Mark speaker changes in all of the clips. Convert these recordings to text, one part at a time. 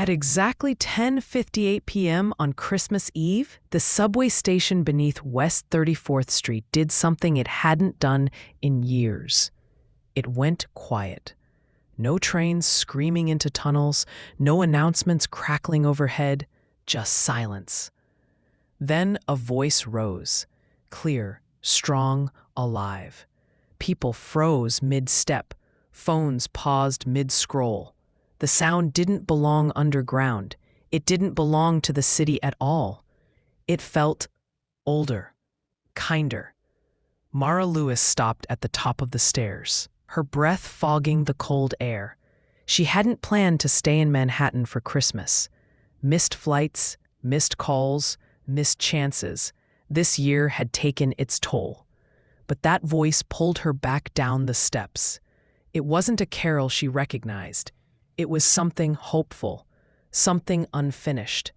Speaker 1: At exactly 10:58 p.m. on Christmas Eve, the subway station beneath West 34th Street did something it hadn't done in years. It went quiet. No trains screaming into tunnels, no announcements crackling overhead, just silence. Then a voice rose, clear, strong, alive. People froze mid-step, phones paused mid-scroll. The sound didn't belong underground. It didn't belong to the city at all. It felt older, kinder. Mara Lewis stopped at the top of the stairs, her breath fogging the cold air. She hadn't planned to stay in Manhattan for Christmas. Missed flights, missed calls, missed chances. This year had taken its toll. But that voice pulled her back down the steps. It wasn't a carol she recognized. It was something hopeful, something unfinished.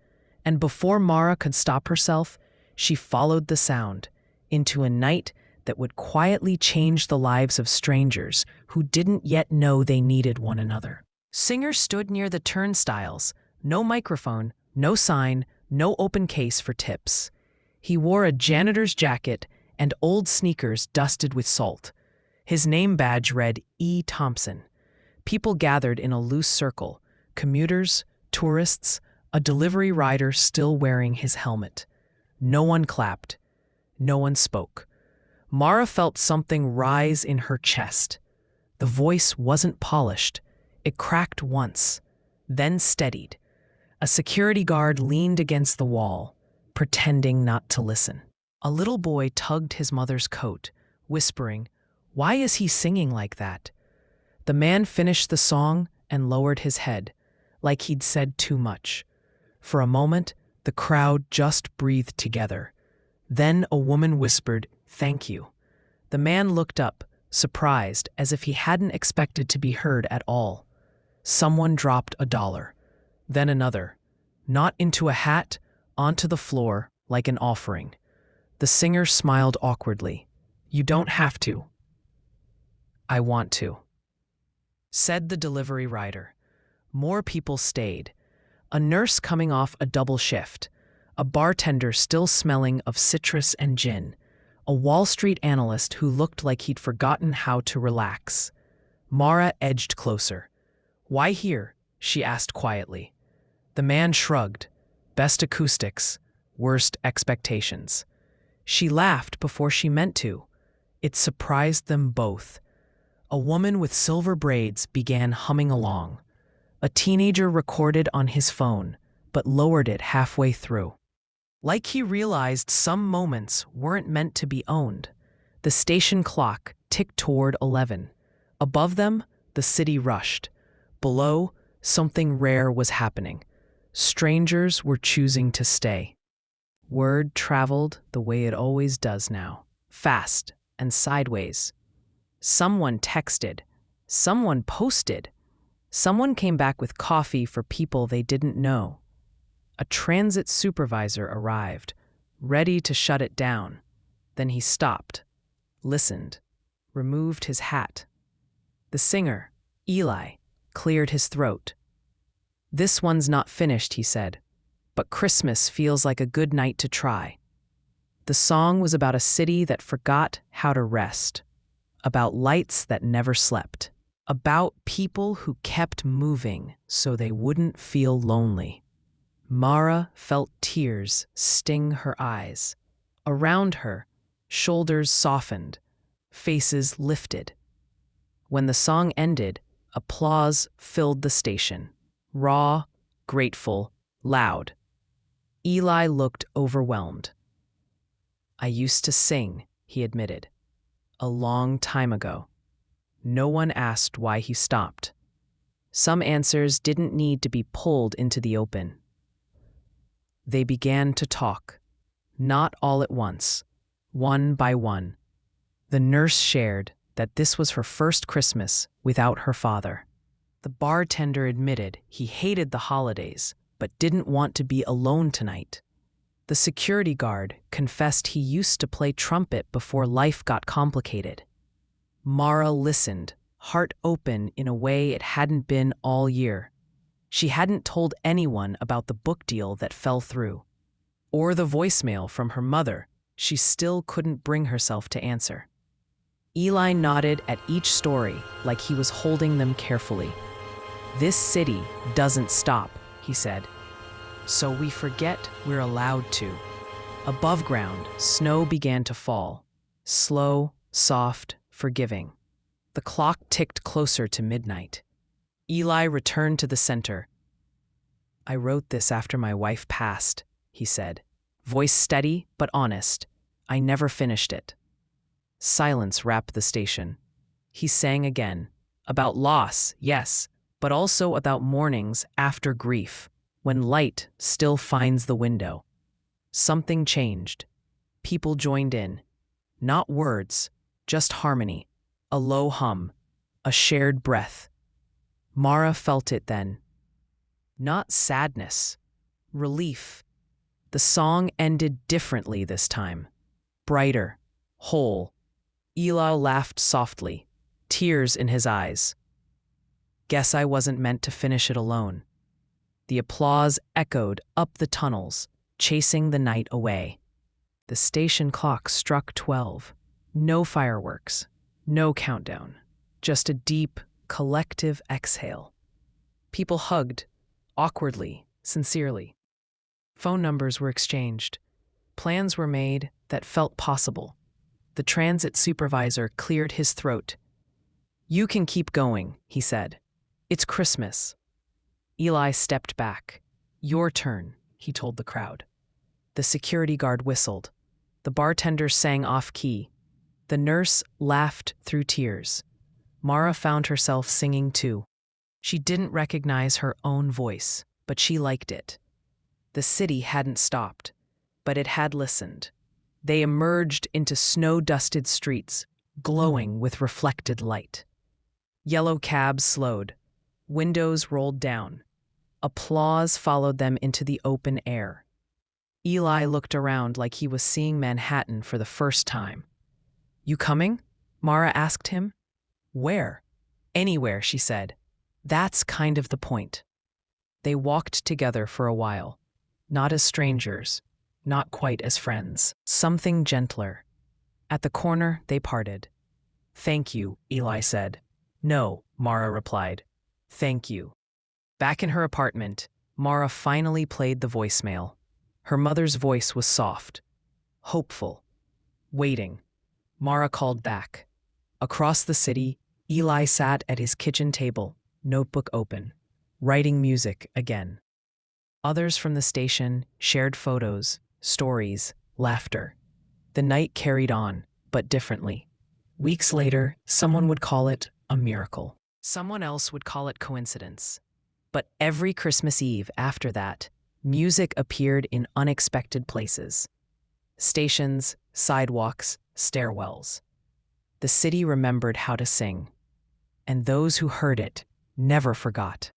Speaker 1: And before Mara could stop herself, she followed the sound into a night that would quietly change the lives of strangers who didn't yet know they needed one another. Singer stood near the turnstiles, no microphone, no sign, no open case for tips. He wore a janitor's jacket and old sneakers dusted with salt. His name badge read E. Thompson. People gathered in a loose circle, commuters, tourists, a delivery rider still wearing his helmet. No one clapped. No one spoke. Mara felt something rise in her chest. The voice wasn't polished. It cracked once, then steadied. A security guard leaned against the wall, pretending not to listen. A little boy tugged his mother's coat, whispering, "Why is he singing like that?" The man finished the song and lowered his head, like he'd said too much. For a moment, the crowd just breathed together. Then a woman whispered, "Thank you." The man looked up, surprised, as if he hadn't expected to be heard at all. Someone dropped $1, then another, not into a hat, onto the floor like an offering. The singer smiled awkwardly. "You don't have to." "I want to," said the delivery rider. More people stayed. A nurse coming off a double shift, a bartender still smelling of citrus and gin, a Wall Street analyst who looked like he'd forgotten how to relax. Mara edged closer. "Why here?" she asked quietly. The man shrugged. Best acoustics, worst expectations. She laughed before she meant to. It surprised them both. A woman with silver braids began humming along. A teenager recorded on his phone, but lowered it halfway through. Like he realized some moments weren't meant to be owned. The station clock ticked toward 11. Above them, the city rushed. Below, something rare was happening. Strangers were choosing to stay. Word traveled the way it always does now, fast and sideways. Someone texted. Someone posted. Someone came back with coffee for people they didn't know. A transit supervisor arrived, ready to shut it down. Then he stopped, listened, removed his hat. The singer, Eli, cleared his throat. "This one's not finished," he said, "but Christmas feels like a good night to try." The song was about a city that forgot how to rest, about lights that never slept, about people who kept moving so they wouldn't feel lonely. Mara felt tears sting her eyes. Around her, shoulders softened, faces lifted. When the song ended, applause filled the station. Raw, grateful, loud. Eli looked overwhelmed. "I used to sing," he admitted. "A long time ago." No one asked why he stopped. Some answers didn't need to be pulled into the open. They began to talk, not all at once, one by one. The nurse shared that this was her first Christmas without her father. The bartender admitted he hated the holidays, but didn't want to be alone tonight. The security guard confessed he used to play trumpet before life got complicated. Mara listened, heart open in a way it hadn't been all year. She hadn't told anyone about the book deal that fell through, or the voicemail from her mother she still couldn't bring herself to answer. Eli nodded at each story like he was holding them carefully. "This city doesn't stop," he said. "So we forget we're allowed to." Above ground, snow began to fall. Slow, soft, forgiving. The clock ticked closer to midnight. Eli returned to the center. "I wrote this after my wife passed," he said. Voice steady but honest. "I never finished it." Silence wrapped the station. He sang again. About loss, yes, but also about mornings after grief, when light still finds the window. Something changed. People joined in. Not words, just harmony. A low hum. A shared breath. Mara felt it then. Not sadness. Relief. The song ended differently this time. Brighter. Whole. Eli laughed softly, tears in his eyes. "Guess I wasn't meant to finish it alone." The applause echoed up the tunnels, chasing the night away. The station clock struck 12. No fireworks, no countdown, just a deep, collective exhale. People hugged, awkwardly, sincerely. Phone numbers were exchanged. Plans were made that felt possible. The transit supervisor cleared his throat. "You can keep going," he said. "It's Christmas." Eli stepped back. "Your turn," he told the crowd. The security guard whistled. The bartender sang off-key. The nurse laughed through tears. Mara found herself singing too. She didn't recognize her own voice, but she liked it. The city hadn't stopped, but it had listened. They emerged into snow-dusted streets, glowing with reflected light. Yellow cabs slowed. Windows rolled down. Applause followed them into the open air. Eli looked around like he was seeing Manhattan for the first time. "You coming?" Mara asked him. "Where?" "Anywhere," she said. "That's kind of the point." They walked together for a while, not as strangers, not quite as friends, something gentler. At the corner, they parted. "Thank you," Eli said. "No," Mara replied. "Thank you." Back in her apartment, Mara finally played the voicemail. Her mother's voice was soft, hopeful, waiting. Mara called back. Across the city, Eli sat at his kitchen table, notebook open, writing music again. Others from the station shared photos, stories, laughter. The night carried on, but differently. Weeks later, someone would call it a miracle. Someone else would call it coincidence. But every Christmas Eve after that, music appeared in unexpected places. Stations, sidewalks, stairwells. The city remembered how to sing, and those who heard it never forgot.